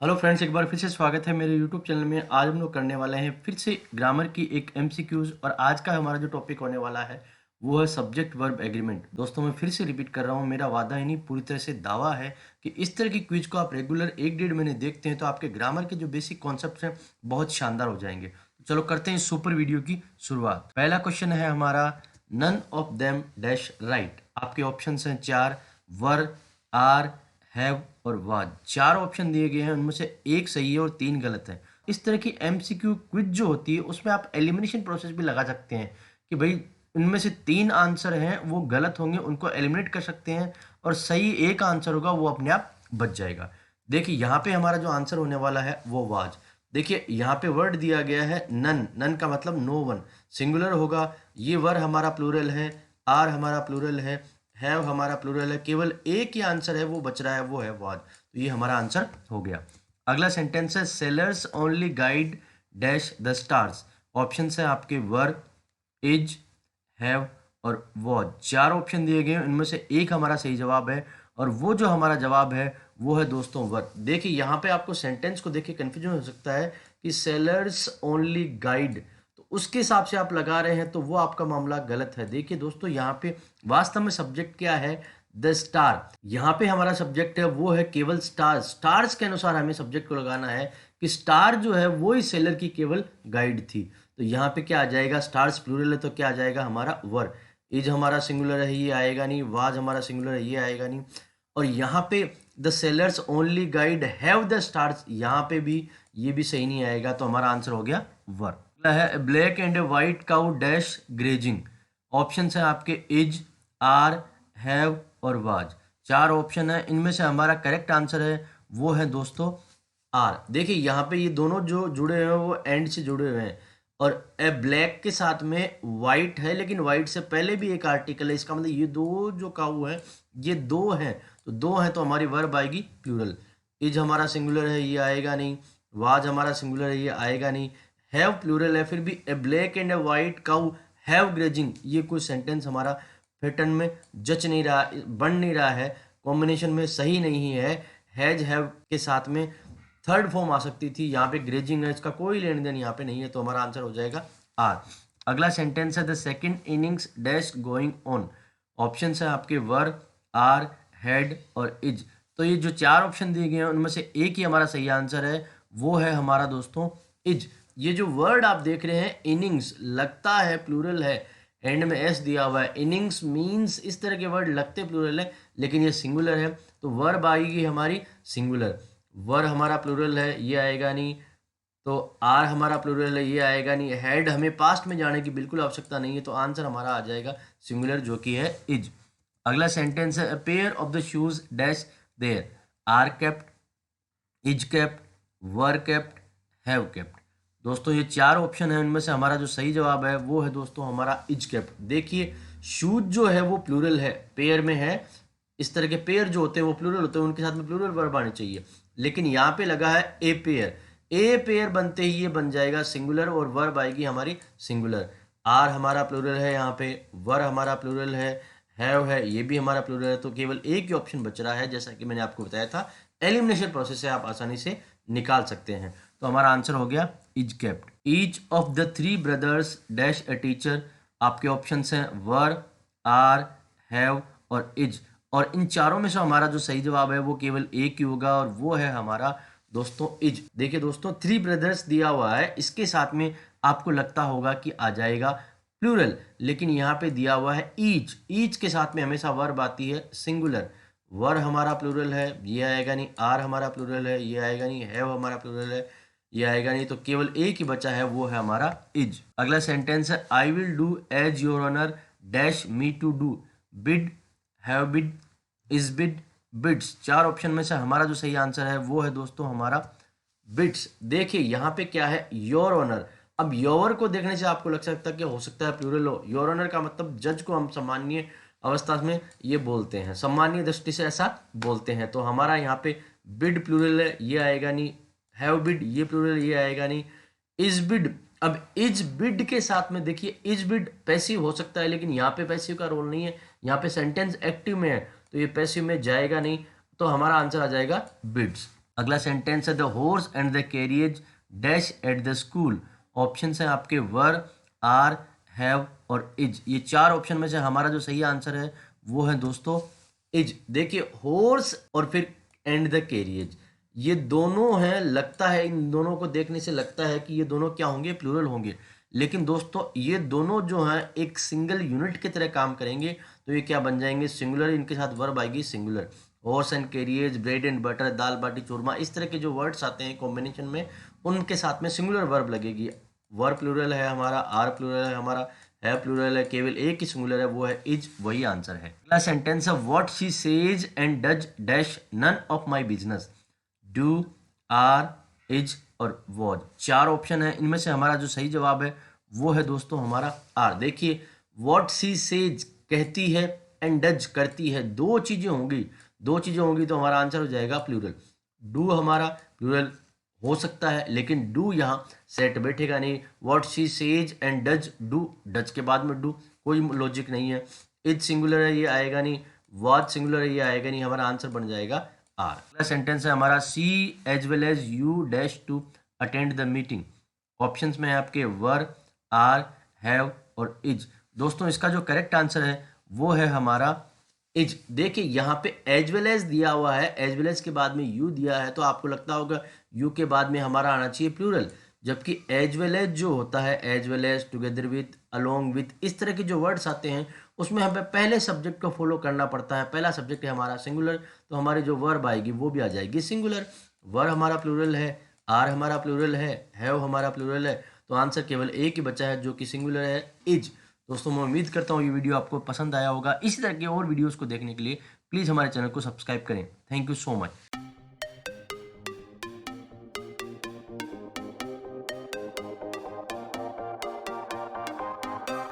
Hello friends, एक बार फिर से स्वागत है मेरे यूट्यूब चैनल में। आज हम लोग करने वाले हैं फिर से ग्रामर की एक एमसीक्यूज। और आज का हमारा जो टॉपिक होने वाला है वो है सब्जेक्ट वर्ब एग्रीमेंट। दोस्तों, मैं फिर से रिपीट कर रहा हूँ, मेरा वादा ही नहीं पूरी तरह से दावा है कि इस तरह की क्विज को आप रेगुलर 1-1.5 महीने देखते हैं तो आपके ग्रामर के जो बेसिक कॉन्सेप्ट हैं बहुत शानदार हो जाएंगे। तो चलो करते हैं इस सुपर वीडियो की शुरुआत। पहला क्वेश्चन है हमारा, none of them dash right. आपके ऑप्शन हैं चार, वर, आर, हैव और वाज। चार ऑप्शन दिए गए हैं, उनमें से एक सही है और तीन गलत है। इस तरह की एमसीक्यू क्विज जो होती है उसमें आप एलिमिनेशन प्रोसेस भी लगा सकते हैं कि भाई इनमें से तीन आंसर हैं वो गलत होंगे, उनको एलिमिनेट कर सकते हैं और सही एक आंसर होगा वो अपने आप बच जाएगा। देखिए यहाँ पे हमारा जो आंसर होने वाला है वो वाज। देखिए यहाँ पे वर्ड दिया गया है नन। नन का मतलब नो वन, सिंगुलर होगा। ये वर हमारा प्लूरल है, आर हमारा प्लूरल है हमारा प्लूरल है। केवल एक ही आंसर है वो बच रहा है, वो है वाज। तो ये हमारा आंसर हो गया। अगला सेंटेंस है, sellers only guide dash the stars. Option है आपके वर, इज, हैव और वॉज। चार ऑप्शन दिए गए हैं, इनमें से एक हमारा सही जवाब है और वो जो हमारा जवाब है वो है दोस्तों वर। देखिए यहाँ पे आपको सेंटेंस को देखिए कंफ्यूजन हो सकता है कि सेलर्स ओनली गाइड, तो उसके हिसाब से आप लगा रहे हैं तो वो आपका मामला गलत है। देखिए दोस्तों, यहाँ पे वास्तव में सब्जेक्ट क्या है, द स्टार। यहाँ पे हमारा सब्जेक्ट है वो है केवल स्टार। स्टार्स के अनुसार हमें सब्जेक्ट को लगाना है कि स्टार जो है वो ही सेलर की केवल गाइड थी। तो यहाँ पे क्या आ जाएगा, स्टार्स प्लूरल है तो क्या आ जाएगा हमारा वर। इज हमारा सिंगुलर है, ये आएगा नहीं। वाज हमारा सिंगुलर है, ये आएगा नहीं। और यहाँ पे the sellers only guide have the stars, यहाँ पे भी ये भी सही नहीं आएगा, तो हमारा आंसर हो गया वर। अगला है, black and white cow dash grazing. Option है आपके इज, आर, हैव और वाज। चार ऑप्शन है, इनमें से हमारा करेक्ट आंसर है वो है दोस्तों आर। देखिए यहाँ पे ये दोनों जो जुड़े हुए हैं वो एंड से जुड़े हुए हैं और ए ब्लैक के साथ में वाइट है, लेकिन वाइट से पहले भी एक आर्टिकल है। इसका मतलब ये दो जो काऊ है ये दो हैं, तो दो हैं तो हमारी वर्ब आएगी प्लूरल। इज हमारा सिंगुलर है, ये आएगा नहीं। वाज हमारा सिंगुलर है, ये आएगा नहीं। हैव प्लूरल है, फिर भी a black and a white cow have grazing, ये कोई सेंटेंस हमारा पैटर्न में जच नहीं रहा, बन नहीं रहा है, कॉम्बिनेशन में सही नहीं है। हैज हैव के साथ में थर्ड फॉर्म आ सकती थी, यहाँ पे ग्रेजिंग है, इसका कोई लेन देन यहाँ पे नहीं है, तो हमारा आंसर हो जाएगा आर। अगला सेंटेंस है, the second innings dash going on. Option है आपके वर, आर, हेड और इज। तो ये जो चार ऑप्शन दिए गए हैं उनमें से एक ही हमारा सही आंसर है, वो है हमारा दोस्तों इज। ये जो वर्ड आप देख रहे हैं इनिंग्स, लगता है प्लूरल है, एंड में एस दिया हुआ है। इनिंग्स मीन्स इस तरह के वर्ड लगते प्लूरल है लेकिन ये सिंगुलर है, तो वर्ब आएगी हमारी सिंगुलर। वर हमारा प्लूरल है, ये आएगा नहीं। तो आर हमारा प्लूरल है, ये आएगा नहीं। हेड हमें पास्ट में जाने की बिल्कुल आवश्यकता नहीं है, तो आंसर हमारा आ जाएगा सिंगुलर जो कि है इज। अगला सेंटेंस है, a pair of the shoes dash there. Are kept, is kept, were kept, have kept. दोस्तों ये चार ऑप्शन है, उनमें से हमारा जो सही जवाब है वो है दोस्तों हमारा इज केप्ट। देखिए शूज जो है वो प्लूरल है, पेयर में है। इस तरह के पेयर जो होते हैं वो प्लूरल होते हैं, उनके साथ में प्लूरल वर्ब आने चाहिए, लेकिन यहाँ पे लगा है ए पेयर। ए पेयर बनते ही ये बन जाएगा सिंगुलर और वर्ब आएगी हमारी सिंगुलर। आर हमारा प्लूरल है, यहाँ पे वर हमारा प्लूरल है, ये भी हमारा प्लूरल है, तो केवल एक ही ऑप्शन बच रहा है, जैसा कि मैंने आपको बताया था। एलिमिनेशन प्रोसेस से आप आसानी से निकाल सकते हैं। तो हमारा आंसर हो गया is kept. Each of the three brothers dash a teacher. आपके ऑप्शन हैं वर, आर, हैव और इज। और इन चारों में से हमारा जो सही जवाब है वो केवल एक ही होगा और वो है हमारा दोस्तों इज। देखिए दोस्तों, थ्री ब्रदर्स दिया हुआ है, इसके साथ में आपको लगता होगा कि आ जाएगा प्लूरल, लेकिन यहाँ पे दिया हुआ है ईच। ईच के साथ में हमेशा वर्ब आती है सिंगुलर। वर हमारा प्लूरल है, ये आएगा नहीं। आर हमारा प्लूरल है, ये आएगा नहीं। हैव हमारा प्लूरल है, ये आएगा नहीं। तो केवल एक ही बचा है, वो है हमारा इज। अगला सेंटेंस है, I will do as your honour dash me to do. Bid, have bid, is bid, bids. चार ऑप्शन में से हमारा जो सही आंसर है वो है दोस्तों हमारा बिट्स। देखिए यहाँ पे क्या है, योर ऑनर। अब योर को देखने से आपको लग सकता है कि हो सकता है प्लूरल हो। योर ऑनर का मतलब जज को हम सम्मानीय अवस्था में ये बोलते हैं, सम्मानीय दृष्टि से ऐसा बोलते हैं। तो हमारा यहाँ पे बिड प्लूरल है, ये आएगा नहीं। हैव बिड ये प्लूरल, ये आएगा नहीं। इज बिड, अब इज बिड के साथ में देखिए इज बिड पैसिव हो सकता है, लेकिन यहाँ पे पैसिव का रोल नहीं है, यहाँ पे सेंटेंस एक्टिव में है, तो ये पैसिव में जाएगा नहीं। तो हमारा आंसर आ जाएगा बिड्स। अगला सेंटेंस है the horse and the carriage dash at the school. Option है आपके वर, आर, हैव और इज। ये चार ऑप्शन में से हमारा जो सही आंसर है वो है दोस्तों इज। देखिए हॉर्स और फिर एंड द कैरियज, ये दोनों हैं, लगता है इन दोनों को देखने से लगता है कि ये दोनों क्या होंगे, प्लूरल होंगे, लेकिन दोस्तों ये दोनों जो हैं एक सिंगल यूनिट की तरह काम करेंगे, तो ये क्या बन जाएंगे, सिंगुलर। इनके साथ वर्ब आएगी singular. Horse and carriage, bread and butter, दाल बाटी चूरमा, इस तरह के जो वर्ड्स आते हैं कॉम्बिनेशन में, उनके साथ में सिंगुलर वर्ब लगेगी। वर्ब प्लूरल है हमारा, आर प्लूरल है हमारा, है प्लूरल है, केवल एक ही सिंगुलर है वो है इज, वही आंसर है। अगला सेंटेंस है what she says and does dash none of my business. Do, are, is और वॉज। चार ऑप्शन है, इनमें से हमारा जो सही जवाब है वो है दोस्तों हमारा आर। देखिए व्हाट शी सेज कहती है एंड डज करती है, दो चीजें होंगी, दो चीजें होंगी तो हमारा आंसर हो जाएगा प्लूरल। डू हमारा प्लूरल हो सकता है लेकिन डू यहाँ सेट बैठेगा नहीं। What she says and does do, does के बाद में डू, कोई लॉजिक नहीं है। इज सिंगुलर है ये आएगा नहीं, वॉज सिंगुलर है ये आएगा नहीं, हमारा आंसर बन जाएगा आर। अगला सेंटेंस है हमारा C as well as you dash to attend the meeting. Options में है आपके वर, आर, हैव और इज। दोस्तों इसका जो करेक्ट आंसर है वो है हमारा इज। देखिए यहाँ पे एज वेल एज दिया हुआ है, एज वेल एज के बाद में यू दिया है, तो आपको लगता होगा यू के बाद में हमारा आना चाहिए प्लूरल, जबकि एज वेल एज जो होता है, as well as, together with, along with, इस तरह के जो वर्ड्स आते हैं उसमें हमें पहले सब्जेक्ट को फॉलो करना पड़ता है। पहला सब्जेक्ट है हमारा सिंगुलर, तो हमारी जो वर्ब आएगी वो भी आ जाएगी सिंगुलर। वर हमारा प्लूरल है, आर हमारा प्लूरल है, हैव हमारा प्लूरल है, तो आंसर केवल एक ही बचा है जो कि सिंगुलर है, इज। दोस्तों मैं उम्मीद करता हूँ ये वीडियो आपको पसंद आया होगा। इसी तरह के और वीडियोस को देखने के लिए प्लीज़ हमारे चैनल को सब्सक्राइब करें। Thank you so much.